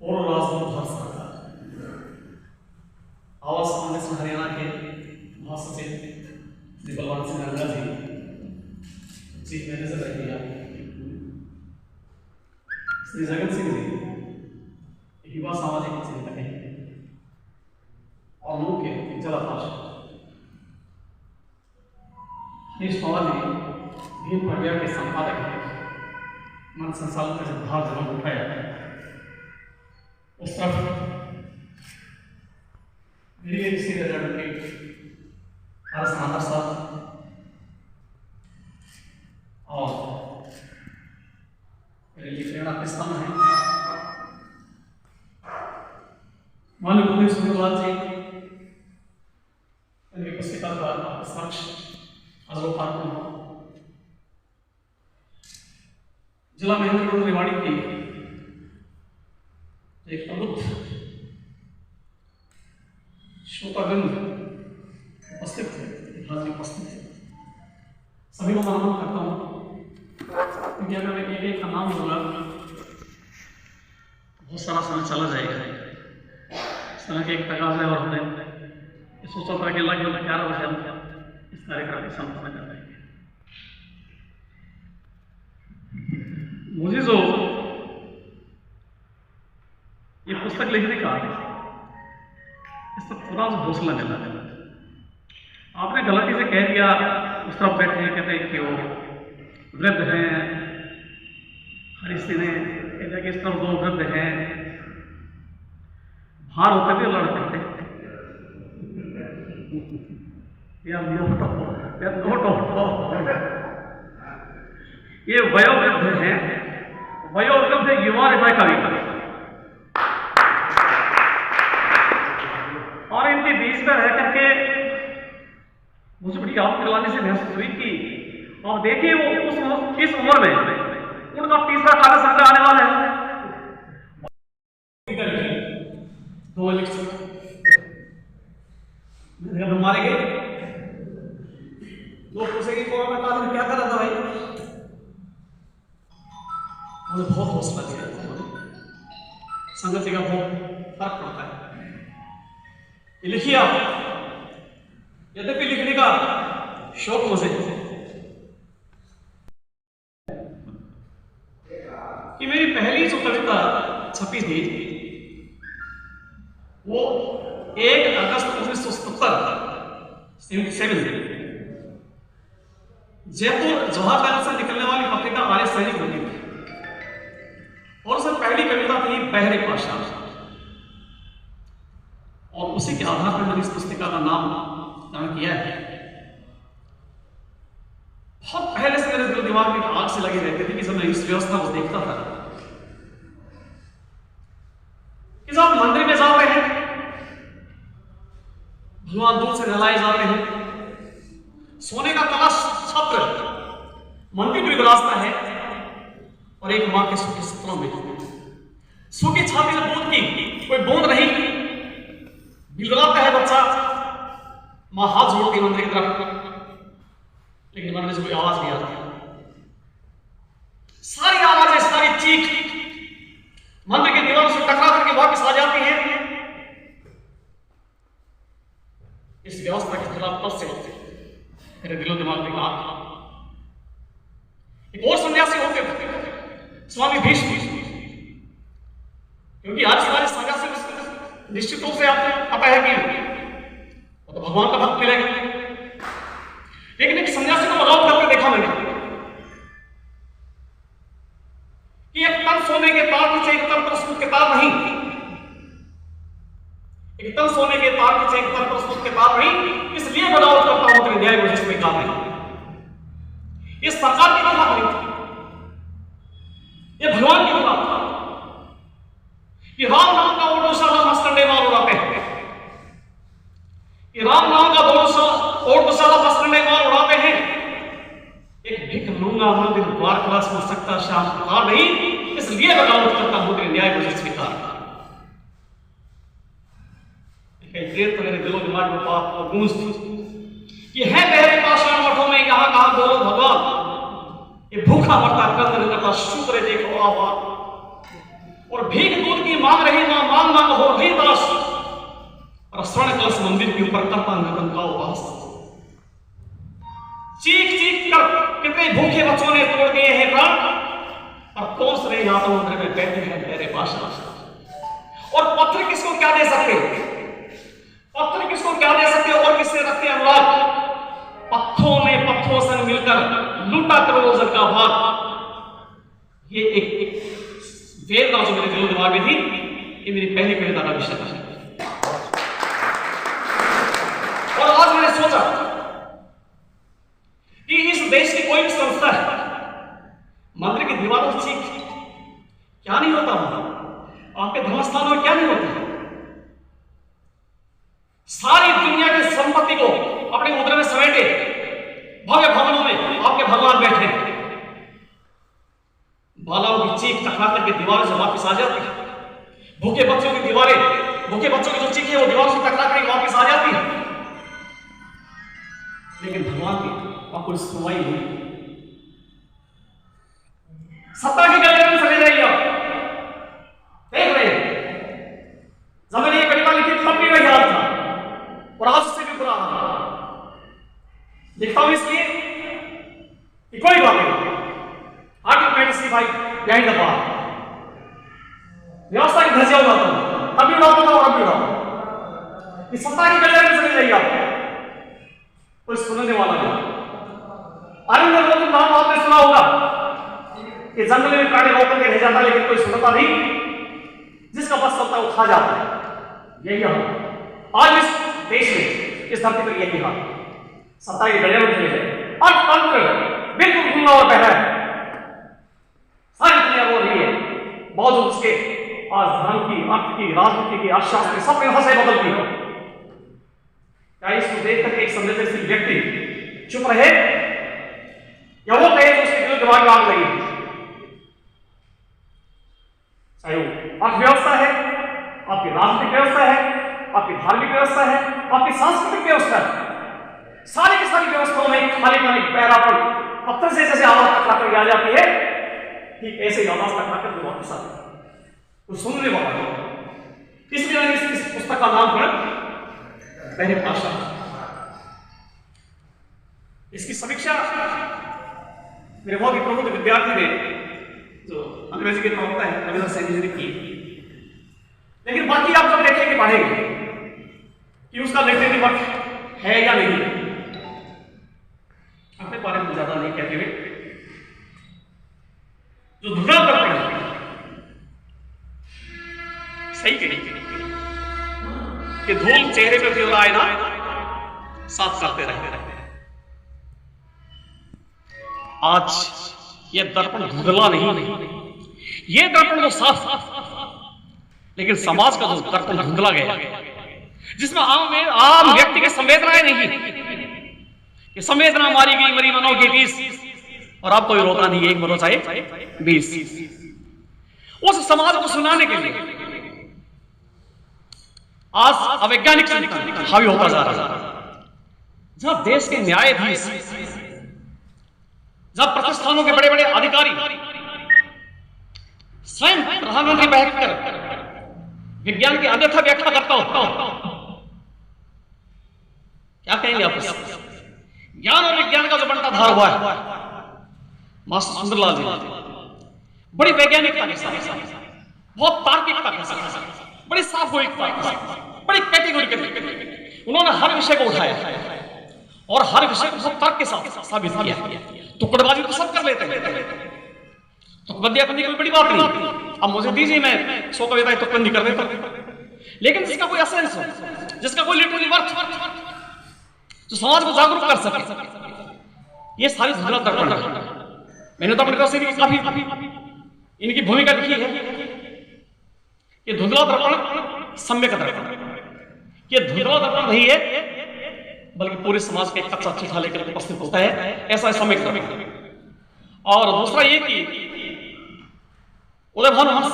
पूर्व राजदूत भारत सरकार, आवास फाउंडेशन हरियाणा के महासचिव श्री बलवंत सिंह रंगा जी, चीफ मैनेजर रहिया श्री जगत सिंह जी, युवा सामाजिक चिंतक हैं और लोग के जलाभाष हरीश पवार जी भीम प्रज्ञा के संपादक हैं, मन संचालन का जब भार जरूर उठाया उस तरफ मेरी एक सीनियर एडवोकेट आर.एस. नाहर साहब और मेरे लिए प्रेरणा किस्तान है माननीय कुलदीप सुंदरलाल जी, उनकी पुस्तिका का समक्ष अवलोकन जिला महेंद्रगढ़ रेवाड़ी की एक प्रबुद्ध श्रोतागण उपस्थित थे, उपस्थित थे, सभी को नमन करता हूँ, क्योंकि अगर मैं एक का नाम लूंगा बहुत सारा समय चला जाएगा। इस तरह के एक तकाजा है और हमने सोचा था कि लगभग 11 बजे हम इस कार्यक्रम की संपन्न कर पाएंगे। मुझे जो ये पुस्तक लिखने का इस पर थोड़ा सा हौसला मिला। आपने गलती से कह दिया, उस तरफ बैठे हैं कहते हैं कि वो वृद्ध हैं, हरीश सिंह ने कहते कि इस तरफ 2 वृद्ध हैं, भार होते थे लड़ पड़ते ये वयोवृद्ध हैं, वयोवृद्ध युवा हृदय कवि और इनके बीच में रह करके मुझे बड़ी याद दिलाने से महसूस हुई कि और देखिए वो इस उम्र में उनका तीसरा काव्य संग्रह आने वाला है। 2 इलेक्शन मारे गए, लोग पूछेंगे कोरोना काल में क्या कर रहा था भाई, मुझे बहुत हौसला दिया, संगति का बहुत फर्क पड़ता है। लिखिए आप, यद्यपि लिखने का शौक मुझे कि मेरी पहली जो कविता छपी थी वो 1 अगस्त 1977 जयपुर जवाहर नगर से निकलने वाली पत्रिका आर्य सैनिक बनी थी और उसमें पहली कविता थी बहरे पाशा और उसी के आधार पर मैंने इस पुस्तिका का नाम किया है। बहुत पहले से मेरे दिल दिमाग में आग से लगी रहती थी कि जब मैं इस व्यवस्था को देखता था कि जब मंदिर में जाते हैं भगवान दूध से नहलाए जाते हैं, सोने का तलाश छत्र मंदिर में विराजता है और एक मां के सूखे सत्रों में सूखी छाती से दूध की कोई बूंद नहीं, बिलबिलाता है बच्चा, मां हाथ जोड़ती मंदिर की तरफ, लेकिन मन में से कोई आवाज नहीं आती। सारी आवाजें, सारी चीख मंदिर की दीवारों से टकरा करके वापस आ जाती हैं। इस व्यवस्था के खिलाफ तब से मेरे दिलो दिमाग में कहा। एक और सन्यासी होते थे स्वामी भीष्म, क्योंकि आज हमारे सन्यासी निश्चित रूप से आपको पता है कि वो तो भगवान का भक्त मिलेगा, लेकिन एक सन्यासी को लगाव करके देखा मैंने कि एक तन सोने के तार पीछे एक तन प्रस्तुत के तार नहीं, एक तन सोने के तार पीछे एक तन प्रस्तुत के तार नहीं, इसलिए बगावत करता हूं तेरे न्याय मुझे स्वीकार नहीं। ये सरकार की बात नहीं थी, ये भगवान की बात था कि राम नाम का ओडोशाला मस्तंडे मार उड़ाते हैं, कि राम नाम का ओडोशाला मस्तंडे मार उड़ाते हैं। एक भिख लूंगा मंदिर द्वार क्लास में सकता शाम पुकार नहीं, इसलिए बगावत करता हूं तेरे न्याय मुझे स्वीकार। देर तो मेरे दिलो दिमाग में बात और गूंज थी कि है बहरे पाषाण मठों में यहां कहां बोलो भगवान, ये भूखा मरता कर्म नहीं करता शुक्र देखो आवाज। और भीख दूध की मांग रही मां, मांग मांग हो रही तलाश, और स्वर्ण कलश मंदिर के ऊपर करता नगन का उपवास। चीख चीख कर कितने भूखे बच्चों ने तोड़ दिए हैं प्राण, और कौन से यादव मंदिर में बैठे हैं तेरे पास। और पत्थर किसको क्या दे सकते, पत्थर किसको क्या दे सकते और किससे रखते अनुराग। पत्थरों ने पत्थरों संग मिलकर लूटा करोड़ों जन का भाग। ये एक वेदना जो मेरे दिलो दिमाग में थी, ये मेरी पहली कविता का विषय था। और आज मैंने सोचा कि इस देश की कोई भी संस्था है, मंदिर की दीवारों से चीख क्या नहीं होता, आपके धर्मस्थानों में क्या नहीं होता। सारी दुनिया की संपत्ति को अपने मुद्रा में समेटे भव्य भवनों में आपके भगवान बैठे, बालाओं की चीख टकरा करके दीवारों से वापस आ जाती है। भूखे बच्चों की दीवारें, भूखे बच्चों की जो चीखें वो दीवारों से टकरा कर वापस आ जाती है, लेकिन भगवान की वहां कोई सुनवाई नहीं। सत्ता की गलियां में चले जाइए, आप देख रहे हैं जब मैंने ये कविता लिखी तब भी वही हाल था, और आज से भी बुरा हाल लिखता हूं इसलिए कि कोई बात नहीं, यही दफा व्यवस्था की धज्जियां उड़ाता हूं, अभी उड़ाता था और अभी उड़ाता। इस सत्ता की गलियां में चले जाइए, आप कोई सुनने वाला नहीं। अरविंद गोविंद नाम आपने सुना होगा कि जंगल में प्राणी रोक करके रह जाता, लेकिन कोई सुनता नहीं, जिसका बस चलता है वो खा जाता है। यही हाल आज इस देश में, इस धरती पर यही हाल, सत्ता की गलियां में चले जाए। अर्थतंत्र बिल्कुल गुमनाम और बहरा है, सारी दुनिया रो रही है, बावजूद उसके आज धर्म की, अर्थ की, राजनीति की, अर्थशास्त्र की सब व्यवस्था बदलती है। क्या इसको देख करके एक संवेदनशील व्यक्ति चुप रहे, या वो कहे तो उसके दिल दिमाग में आग लगी। चाहे वो अर्थव्यवस्था है, आपकी राजनीतिक व्यवस्था है, आपकी धार्मिक व्यवस्था है, आपकी सांस्कृतिक व्यवस्था है, सारी की सारी व्यवस्थाओं में खालीपन, एक पैरापन, पत्थर से जैसे आवाज टकरा कर आ जाती है, ठीक ऐसे ही आवाज टकरा कर वापस आती है, तो सुनने वाला है। इसलिए मैंने इस पुस्तक का नाम पढ़ा पहले भाषा। इसकी समीक्षा मेरे बहुत ही प्रमुख विद्यार्थी ने, जो अंग्रेजी के प्रवक्ता है रविंद्र सेन जी ने की। लेकिन बाकी आप जब देखेंगे, पढ़ेंगे कि उसका लिटरेरी वर्क है या नहीं, अपने बारे में ज्यादा नहीं कहते हुए जो धुरा कर पड़े सही के नहीं कि धूल चेहरे पे भी आए ना, साफ करते रहते। आज ये दर्पण धुंधला नहीं, ये दर्पण तो साफ, लेकिन समाज का जो दर्पण धुंधला गया, जिसमें आम व्यक्ति की संवेदनाएं नहीं, कि संवेदना मारी गई मरी मनों की 30, और आप कोई रोता नहीं, एक मरो चाहे 20। उस समाज को सुनाने के लिए आज अवैज्ञानिक चिंतन हावी होता जा रहा है, जहां देश के न्यायाधीश, जहां प्रतिष्ठानों के बड़े बड़े अधिकारी स्वयं प्रधानमंत्री बैठकर विज्ञान की अन्यथा व्याख्या करता हो, क्या कहेंगे आप? ज्ञान और विज्ञान का जो बंटा धार हुआ है, मास्टर सुंदरलाल जी बड़ी वैज्ञानिकता के साथ, बहुत तार्किकता के साथ, बड़ी साफोइकता के साथ, बड़ी कैटेगोरिकल उन्होंने हर विषय को उठाया और हर विषय को बहुत तर्क के साथ साबित किया। टुकड़बाजी तो सब कर लेते हैं, तुकबंदियां करने की कोई बड़ी बात नहीं। अब मुझे दीजिए, मैं 100 कविताएं तुकबंदी कर देता हूं, लेकिन जिसका कोई एसेंस हो, जिसका कोई लिटरेरी वर्थ, जो समाज को जागरूक कर सके, ये सारी धुंधला दर्पण है। मैंने तो अपनी तरफ से भी काफी इनकी भूमिका लिखी है। ये धुंधला दर्पण सम्यक दर्पण, ये धुंधला दर्पण नहीं है, बल्कि पूरे समाज का एक कच्चा चिट्ठा लेकर उपस्थित होता है, ऐसा सम्यक दर्पण। और दूसरा ये कि उदय भानु हंस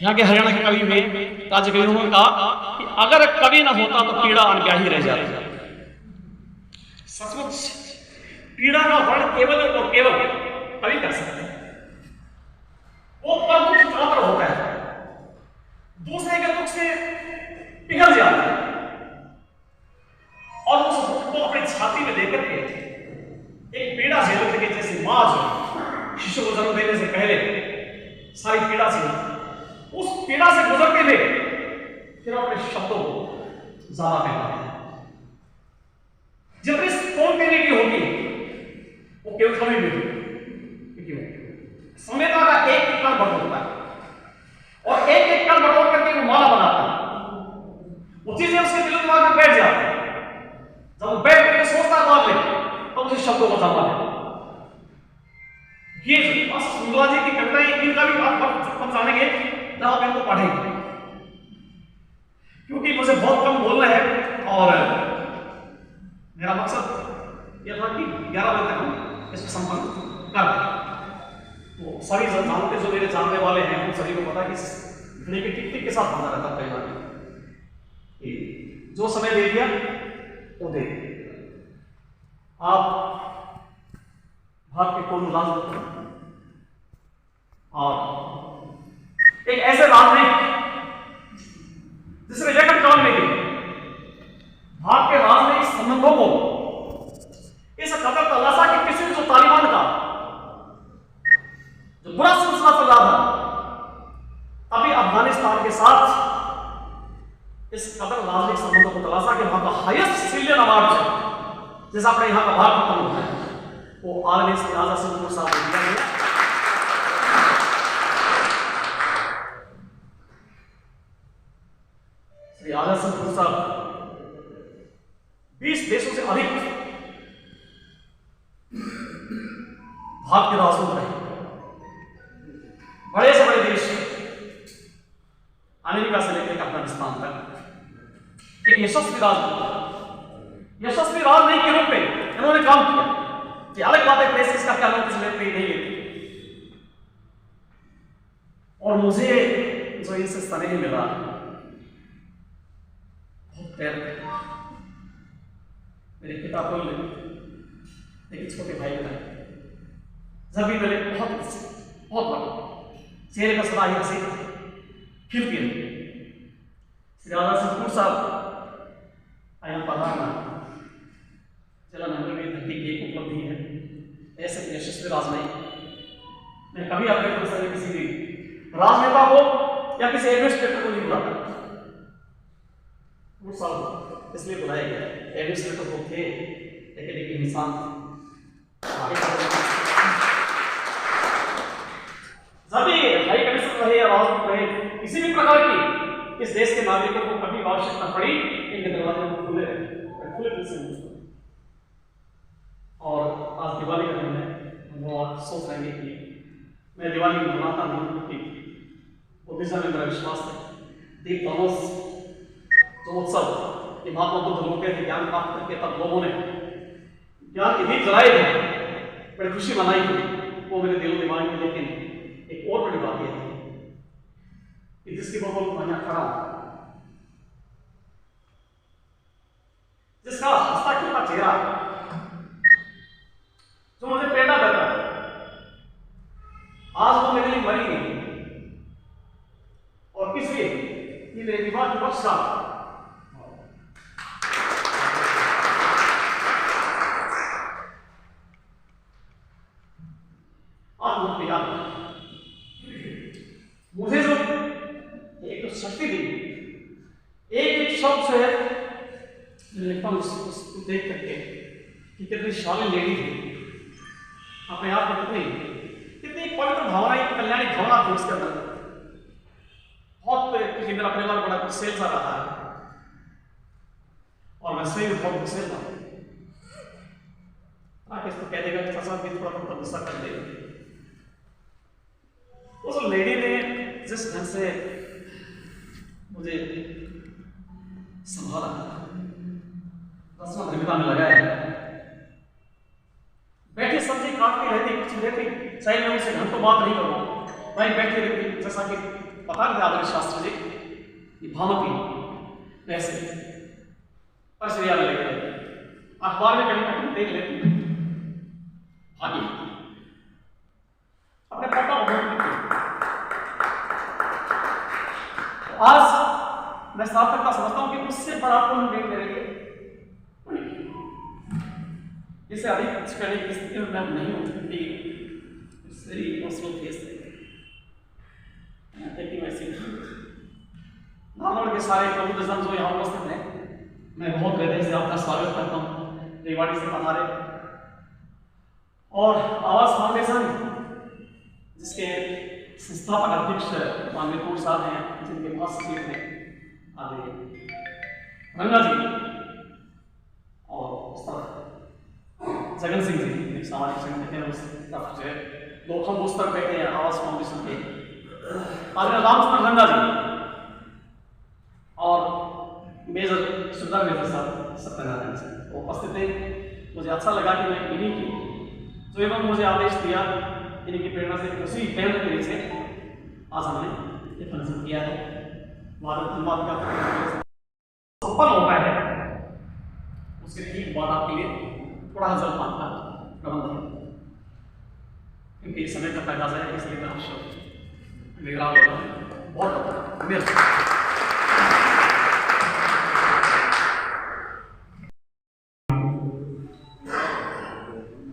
यहाँ के हरियाणा के कवि हुए, राज्य कवि, उन्होंने कहा कि अगर कवि ना होता तो पीड़ा अनब्याही रह जाती। सचमुच पीड़ा का वर्ण केवल और केवल कवि कर सकते हैं। वो सारी पीड़ा से, उस पीड़ा से गुजरते हुए फिर अपने शब्दों को ज्यादा कह पाते हैं। जब इस स्पॉन्टेनिटी होगी वो केवल समय में क्यों समयता का एक एक कण बढ़ोता है और एक एक कण बढ़ोत करके वो माला बनाता है। वो चीजें उसके दिल दिमाग में बैठ जाती है। जब वो बैठ करके सोचता बात लेके तो उसे शब्दों को जमा है। ये सुंदरा जी की कविता इनका भी आप जानेंगे जब आप इनको पढ़ेंगे, क्योंकि मुझे बहुत कम बोलना है और मेरा मकसद यह था कि 11 बजे तक हम इसको संपन्न कर दें। तो सभी जानते जो मेरे जानने वाले हैं उन सभी को पता कि घड़ी की टिक टिक के साथ बंधा रहता कई बार। जो समय दे दिया वो दे आप भाग के कौन मुलाजिम और एक ऐसे राजनीतिक जिसने जगत काल में भारत के राजनीतिक संबंधों को इस कदर तलाशा कि किसी ने जो तालिबान का जो बुरा सिलसिला चल रहा था अभी अफगानिस्तान के साथ इस कदर राजनीतिक संबंधों को तलाशा कि वहां का हाईएस्ट सिविलियन अवार्ड है जैसा अपने यहां का भारत खत्म होता है वो आरएस के राजा सिंह साहब ने दिया गया। श्री आजा सिंह साहब 20 देशों से अधिक भारत के राजदूत रहे। बड़े से बड़े देश अमेरिका से लेकर अफगानिस्तान तक एक यशस्वी राजनीति के रूप में इन्होंने काम किया। कि अलग बात है प्रेस का क्या नोटिस लेते नहीं लेते। और मुझे जो इनसे स्नेह मिला बहुत प्यार मेरे पिता को लेकिन छोटे भाई का जब भी मेरे बहुत बड़ा चेहरे का सदा ही हंसी खिलती है। श्री राजा सिंह साहब आया पढ़ाना चला नंबर में धरती की एक उपलब्धि है। ऐसे यशस्वी राजनीति मैं कभी अपने परिसर में किसी भी राजनेता को या किसी एडमिनिस्ट्रेटर को नहीं बुलाता। वो साल इसलिए बुलाया गया एडमिनिस्ट्रेटर को थे लेकिन एक इंसान जब भी हाई कमिश्नर रहे या राजदूत रहे किसी भी प्रकार की इस देश के नागरिकों को कभी आवश्यकता पड़ी इनके दरवाजे खुले दिल से। और आज दिवाली का दिन है वो आप सोच रहे हैं कि मैं दिवाली मनाता नहीं क्योंकि बुद्धिज्म में मेरा विश्वास है। दीप तमोस जो उत्सव ये महात्मा बुद्ध लोग थे ज्ञान प्राप्त करके तब लोगों ने ज्ञान के दीप जलाए थे बड़ी खुशी मनाई थी वो मेरे दिलो दिमाग में। लेकिन एक और बड़ी बात यह थी कि जिसकी बहुत मैं खड़ा जिसका हंसता खिलता चेहरा जो मुझे प्रेरणा देता है आज वो मेरे लिए मरी नहीं और इसलिए ये मेरे दिमाग में बख्शा आज याद मुझे जो एक तो शक्ति दी एक शब्द जो है मैं लिखता हूं उसको देख करके कि कितनी शालीन लेडी थी अपने आप में कितनी पवित्र भावना कल्याणी भावना थी उसके अंदर। बहुत क्योंकि मेरा परिवार बड़ा गुस्सेल सा रहा है और मैं स्वयं बहुत गुस्सेल था। आप इसको कह देगा कि चाचा भी थोड़ा बहुत गुस्सा कर देगा। उस लेडी ने जिस ढंग से मुझे संभाला भूमिका में लगाया बैठी सब्जी काटती रहती कुछ रहती चाहे मैं उनसे घंटों बात नहीं करूँ वहीं बैठी रहती जैसा कि पता नहीं आदरणीय शास्त्री जी ये भावती वैसे परिचर्या में लगे अखबार में कहीं कहीं देख लेती भागी अपने पापा आज मैं सार्थकता समझता हूं कि उससे बड़ा पुण्य नहीं मेरे लिए इससे अधिक स्थिति में मैं नहीं हो सकती। के सारे प्रबुद्धजन जो यहाँ उपस्थित हैं, मैं बहुत हृदय से आपका स्वागत करता हूँ रेवाड़ी से पधारे। और आवास फाउंडेशन जिसके संस्थापक अध्यक्ष माननीय कोट साहब हैं, जिनके महासचिव हैं आदरणीय रंगा जी, और उस तरफ जगन सिंह जी सामाजिक संगठन है, उस तरफ जो है लोग हम उस तरफ बैठे हैं आवास फाउंडेशन के आदरणीय रामचंद्र रंगा जी और मेजर सुंदर मेजर साहब सत्यनारायण सिंह उपस्थित थे। मुझे अच्छा लगा कि मैं इन्हीं की जो एवं मुझे आदेश दिया, इन्हीं की प्रेरणा से उसी पहल के नीचे आज हमने ये फंक्शन किया है। बहुत धन्यवाद का सफल होता है, उसके ठीक बाद आपके लिए थोड़ा जलपान का प्रबंध है, क्योंकि समय का तकाजा है, इसलिए मैं आपसे विराम लेता हूँ। बहुत मेहरबानी।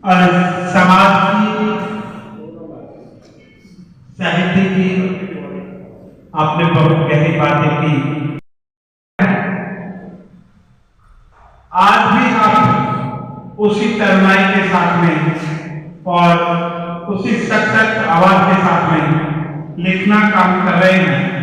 और समाज की साहित्य की आपने बहुत गहरी बातें की। आज भी आप उसी तरुणाई के साथ में और उसी सशक्त आवाज के साथ में लिखना काम कर रहे हैं।